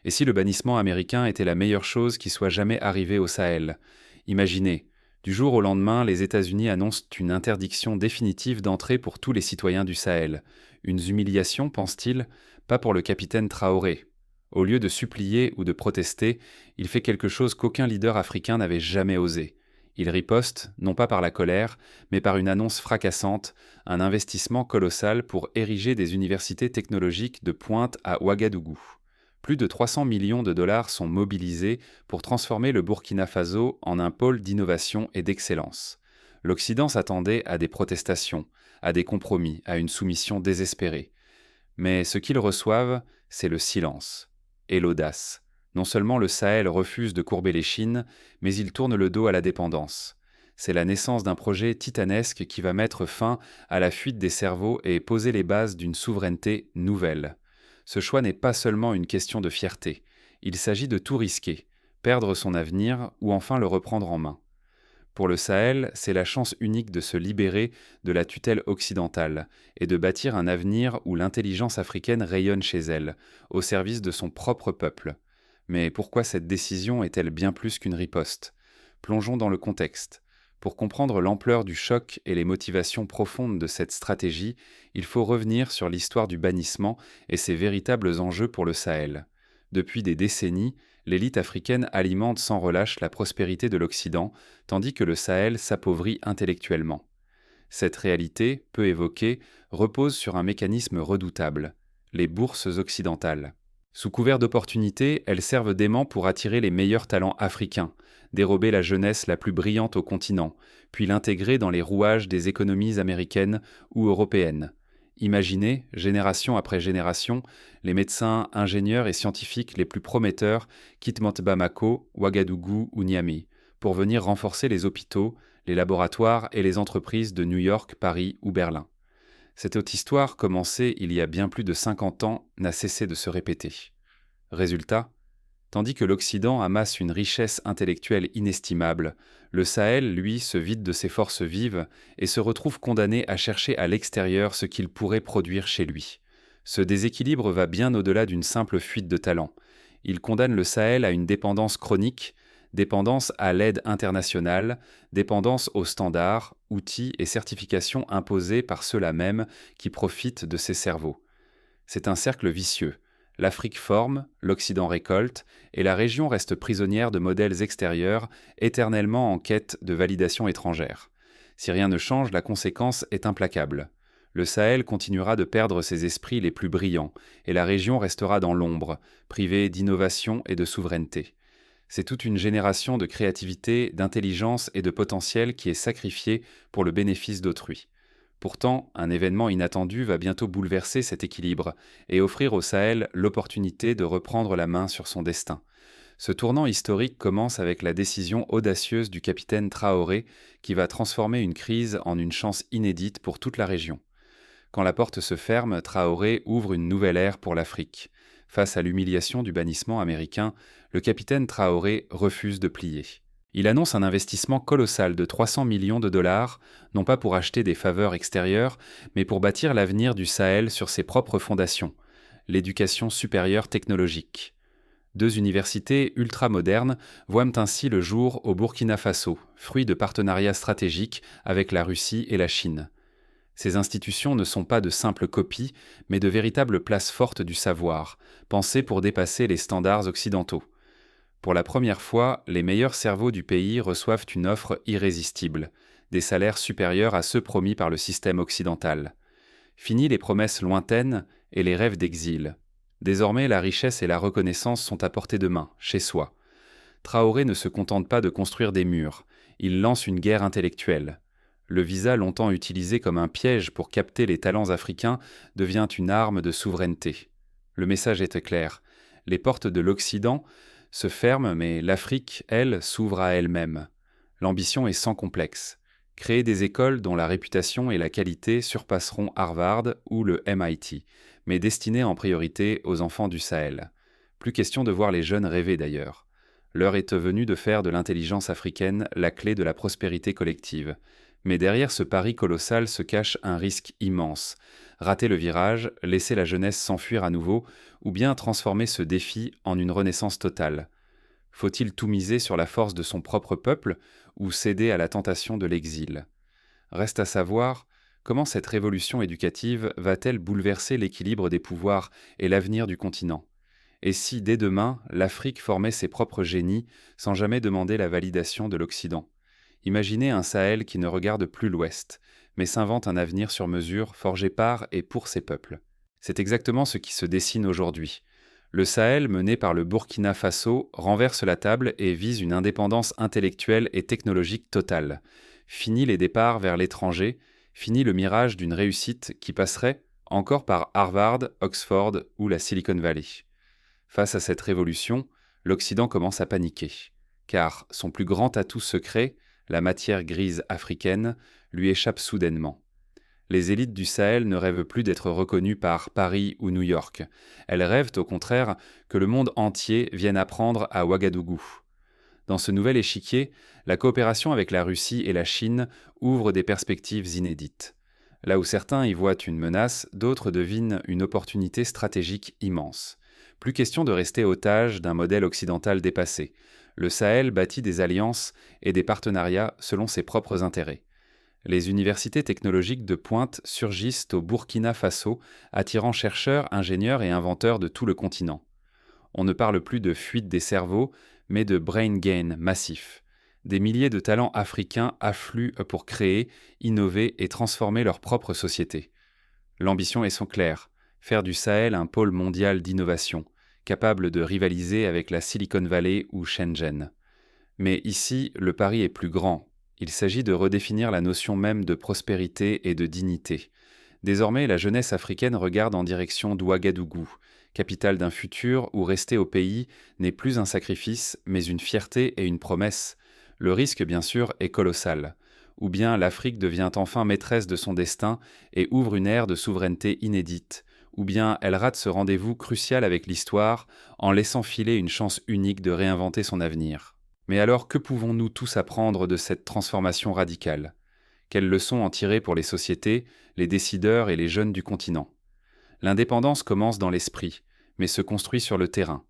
Et si le bannissement américain était la meilleure chose qui soit jamais arrivée au Sahel? Imaginez, du jour au lendemain, les États-Unis annoncent une interdiction définitive d'entrée pour tous les citoyens du Sahel. Une humiliation, pense-t-il, pas pour le capitaine Traoré. Au lieu de supplier ou de protester, il fait quelque chose qu'aucun leader africain n'avait jamais osé. Il riposte, non pas par la colère, mais par une annonce fracassante, un investissement colossal pour ériger des universités technologiques de pointe à Ouagadougou. Plus de 300 millions de dollars sont mobilisés pour transformer le Burkina Faso en un pôle d'innovation et d'excellence. L'Occident s'attendait à des protestations, à des compromis, à une soumission désespérée. Mais ce qu'ils reçoivent, c'est le silence et l'audace. Non seulement le Sahel refuse de courber les chines, mais il tourne le dos à la dépendance. C'est la naissance d'un projet titanesque qui va mettre fin à la fuite des cerveaux et poser les bases d'une souveraineté nouvelle. Ce choix n'est pas seulement une question de fierté. Il s'agit de tout risquer, perdre son avenir ou enfin le reprendre en main. Pour le Sahel, c'est la chance unique de se libérer de la tutelle occidentale et de bâtir un avenir où l'intelligence africaine rayonne chez elle, au service de son propre peuple. Mais pourquoi cette décision est-elle bien plus qu'une riposte? Plongeons dans le contexte. Pour comprendre l'ampleur du choc et les motivations profondes de cette stratégie, il faut revenir sur l'histoire du bannissement et ses véritables enjeux pour le Sahel. Depuis des décennies, l'élite africaine alimente sans relâche la prospérité de l'Occident, tandis que le Sahel s'appauvrit intellectuellement. Cette réalité, peu évoquée, repose sur un mécanisme redoutable, les bourses occidentales. Sous couvert d'opportunités, elles servent d'aimant pour attirer les meilleurs talents africains, dérober la jeunesse la plus brillante au continent, puis l'intégrer dans les rouages des économies américaines ou européennes. Imaginez, génération après génération, les médecins, ingénieurs et scientifiques les plus prometteurs quittent Bamako, Ouagadougou ou Niamey pour venir renforcer les hôpitaux, les laboratoires et les entreprises de New York, Paris ou Berlin. Cette haute histoire, commencée il y a bien plus de 50 ans, n'a cessé de se répéter. Résultat, tandis que l'Occident amasse une richesse intellectuelle inestimable, le Sahel, lui, se vide de ses forces vives et se retrouve condamné à chercher à l'extérieur ce qu'il pourrait produire chez lui. Ce déséquilibre va bien au-delà d'une simple fuite de talent. Il condamne le Sahel à une dépendance chronique, dépendance à l'aide internationale, dépendance aux standards, outils et certifications imposés par ceux-là même qui profitent de ses cerveaux. C'est un cercle vicieux. L'Afrique forme, l'Occident récolte, et la région reste prisonnière de modèles extérieurs, éternellement en quête de validation étrangère. Si rien ne change, la conséquence est implacable. Le Sahel continuera de perdre ses esprits les plus brillants, et la région restera dans l'ombre, privée d'innovation et de souveraineté. C'est toute une génération de créativité, d'intelligence et de potentiel qui est sacrifiée pour le bénéfice d'autrui. Pourtant, un événement inattendu va bientôt bouleverser cet équilibre et offrir au Sahel l'opportunité de reprendre la main sur son destin. Ce tournant historique commence avec la décision audacieuse du capitaine Traoré qui va transformer une crise en une chance inédite pour toute la région. Quand la porte se ferme, Traoré ouvre une nouvelle ère pour l'Afrique. Face à l'humiliation du bannissement américain, le capitaine Traoré refuse de plier. Il annonce un investissement colossal de 300 millions de dollars, non pas pour acheter des faveurs extérieures, mais pour bâtir l'avenir du Sahel sur ses propres fondations, l'éducation supérieure technologique. Deux universités ultramodernes voient ainsi le jour au Burkina Faso, fruit de partenariats stratégiques avec la Russie et la Chine. Ces institutions ne sont pas de simples copies, mais de véritables places fortes du savoir, pensées pour dépasser les standards occidentaux. Pour la première fois, les meilleurs cerveaux du pays reçoivent une offre irrésistible, des salaires supérieurs à ceux promis par le système occidental. Fini les promesses lointaines et les rêves d'exil. Désormais, la richesse et la reconnaissance sont à portée de main, chez soi. Traoré ne se contente pas de construire des murs, il lance une guerre intellectuelle. Le visa, longtemps utilisé comme un piège pour capter les talents africains, devient une arme de souveraineté. Le message était clair. Les portes de l'Occident se ferment, mais l'Afrique, elle, s'ouvre à elle-même. L'ambition est sans complexe. Créer des écoles dont la réputation et la qualité surpasseront Harvard ou le MIT, mais destinées en priorité aux enfants du Sahel. Plus question de voir les jeunes rêver d'ailleurs. L'heure est venue de faire de l'intelligence africaine la clé de la prospérité collective. Mais derrière ce pari colossal se cache un risque immense. Rater le virage, laisser la jeunesse s'enfuir à nouveau, ou bien transformer ce défi en une renaissance totale. Faut-il tout miser sur la force de son propre peuple ou céder à la tentation de l'exil? Reste à savoir comment cette révolution éducative va-t-elle bouleverser l'équilibre des pouvoirs et l'avenir du continent. Et si, dès demain, l'Afrique formait ses propres génies sans jamais demander la validation de l'Occident? Imaginez un Sahel qui ne regarde plus l'Ouest, mais s'invente un avenir sur mesure forgé par et pour ses peuples. C'est exactement ce qui se dessine aujourd'hui. Le Sahel, mené par le Burkina Faso, renverse la table et vise une indépendance intellectuelle et technologique totale. Fini les départs vers l'étranger, fini le mirage d'une réussite qui passerait encore par Harvard, Oxford ou la Silicon Valley. Face à cette révolution, l'Occident commence à paniquer, car son plus grand atout secret, la matière grise africaine, lui échappe soudainement. Les élites du Sahel ne rêvent plus d'être reconnues par Paris ou New York. Elles rêvent au contraire que le monde entier vienne apprendre à Ouagadougou. Dans ce nouvel échiquier, la coopération avec la Russie et la Chine ouvre des perspectives inédites. Là où certains y voient une menace, d'autres devinent une opportunité stratégique immense. Plus question de rester otage d'un modèle occidental dépassé. Le Sahel bâtit des alliances et des partenariats selon ses propres intérêts. Les universités technologiques de pointe surgissent au Burkina Faso, attirant chercheurs, ingénieurs et inventeurs de tout le continent. On ne parle plus de fuite des cerveaux, mais de brain gain massif. Des milliers de talents africains affluent pour créer, innover et transformer leur propre société. L'ambition est claire, faire du Sahel un pôle mondial d'innovation, capable de rivaliser avec la Silicon Valley ou Shenzhen. Mais ici, le pari est plus grand. Il s'agit de redéfinir la notion même de prospérité et de dignité. Désormais, la jeunesse africaine regarde en direction d'Ouagadougou, capitale d'un futur où rester au pays n'est plus un sacrifice, mais une fierté et une promesse. Le risque, bien sûr, est colossal. Ou bien l'Afrique devient enfin maîtresse de son destin et ouvre une ère de souveraineté inédite, ou bien elle rate ce rendez-vous crucial avec l'histoire en laissant filer une chance unique de réinventer son avenir. Mais alors, que pouvons-nous tous apprendre de cette transformation radicale? Quelles leçons en tirer pour les sociétés, les décideurs et les jeunes du continent? L'indépendance commence dans l'esprit, mais se construit sur le terrain.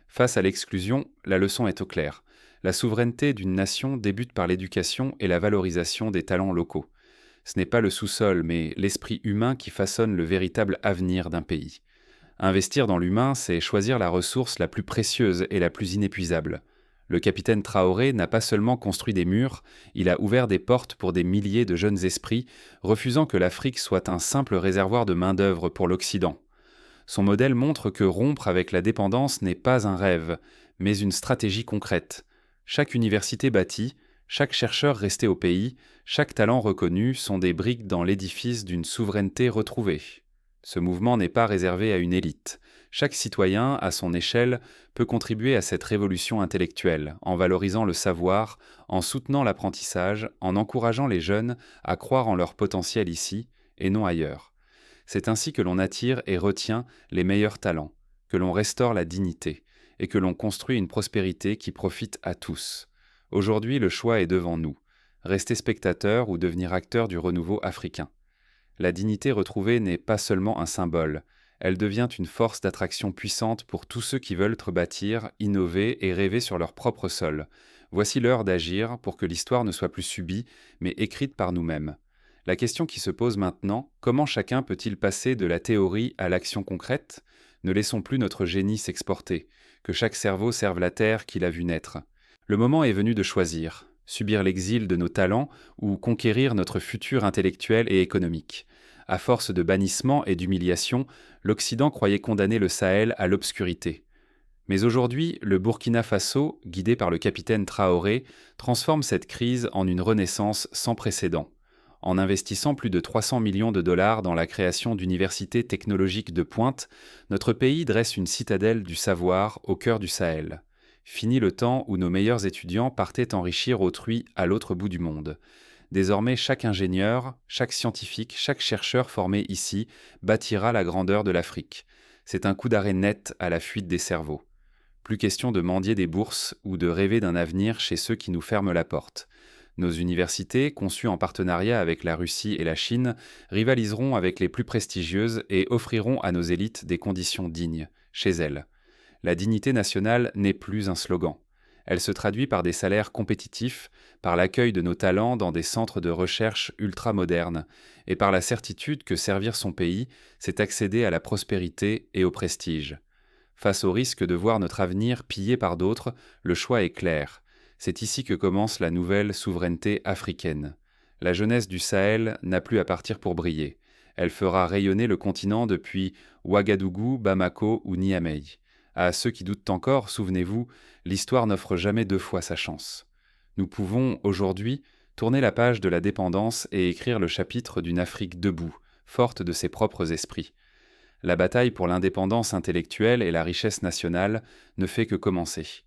Face à l'exclusion, la leçon est au clair. La souveraineté d'une nation débute par l'éducation et la valorisation des talents locaux. Ce n'est pas le sous-sol, mais l'esprit humain qui façonne le véritable avenir d'un pays. Investir dans l'humain, c'est choisir la ressource la plus précieuse et la plus inépuisable. Le capitaine Traoré n'a pas seulement construit des murs, il a ouvert des portes pour des milliers de jeunes esprits, refusant que l'Afrique soit un simple réservoir de main-d'œuvre pour l'Occident. Son modèle montre que rompre avec la dépendance n'est pas un rêve, mais une stratégie concrète. Chaque université bâtie, chaque chercheur resté au pays, chaque talent reconnu sont des briques dans l'édifice d'une souveraineté retrouvée. Ce mouvement n'est pas réservé à une élite. Chaque citoyen, à son échelle, peut contribuer à cette révolution intellectuelle, en valorisant le savoir, en soutenant l'apprentissage, en encourageant les jeunes à croire en leur potentiel ici et non ailleurs. C'est ainsi que l'on attire et retient les meilleurs talents, que l'on restaure la dignité, et que l'on construit une prospérité qui profite à tous. Aujourd'hui, le choix est devant nous. Rester spectateur ou devenir acteur du renouveau africain. La dignité retrouvée n'est pas seulement un symbole, elle devient une force d'attraction puissante pour tous ceux qui veulent bâtir, innover et rêver sur leur propre sol. Voici l'heure d'agir pour que l'histoire ne soit plus subie, mais écrite par nous-mêmes. La question qui se pose maintenant, comment chacun peut-il passer de la théorie à l'action concrète? Ne laissons plus notre génie s'exporter, que chaque cerveau serve la terre qu'il a vu naître. Le moment est venu de choisir, subir l'exil de nos talents ou conquérir notre futur intellectuel et économique. À force de bannissement et d'humiliation, l'Occident croyait condamner le Sahel à l'obscurité. Mais aujourd'hui, le Burkina Faso, guidé par le capitaine Traoré, transforme cette crise en une renaissance sans précédent. En investissant plus de 300 millions de dollars dans la création d'universités technologiques de pointe, notre pays dresse une citadelle du savoir au cœur du Sahel. Fini le temps où nos meilleurs étudiants partaient enrichir autrui à l'autre bout du monde. Désormais, chaque ingénieur, chaque scientifique, chaque chercheur formé ici bâtira la grandeur de l'Afrique. C'est un coup d'arrêt net à la fuite des cerveaux. Plus question de mendier des bourses ou de rêver d'un avenir chez ceux qui nous ferment la porte. Nos universités, conçues en partenariat avec la Russie et la Chine, rivaliseront avec les plus prestigieuses et offriront à nos élites des conditions dignes, chez elles. La dignité nationale n'est plus un slogan. Elle se traduit par des salaires compétitifs, par l'accueil de nos talents dans des centres de recherche ultra-modernes, et par la certitude que servir son pays, c'est accéder à la prospérité et au prestige. Face au risque de voir notre avenir pillé par d'autres, le choix est clair. C'est ici que commence la nouvelle souveraineté africaine. La jeunesse du Sahel n'a plus à partir pour briller. Elle fera rayonner le continent depuis Ouagadougou, Bamako ou Niamey. À ceux qui doutent encore, souvenez-vous, l'histoire n'offre jamais deux fois sa chance. Nous pouvons, aujourd'hui, tourner la page de la dépendance et écrire le chapitre d'une Afrique debout, forte de ses propres esprits. La bataille pour l'indépendance intellectuelle et la richesse nationale ne fait que commencer.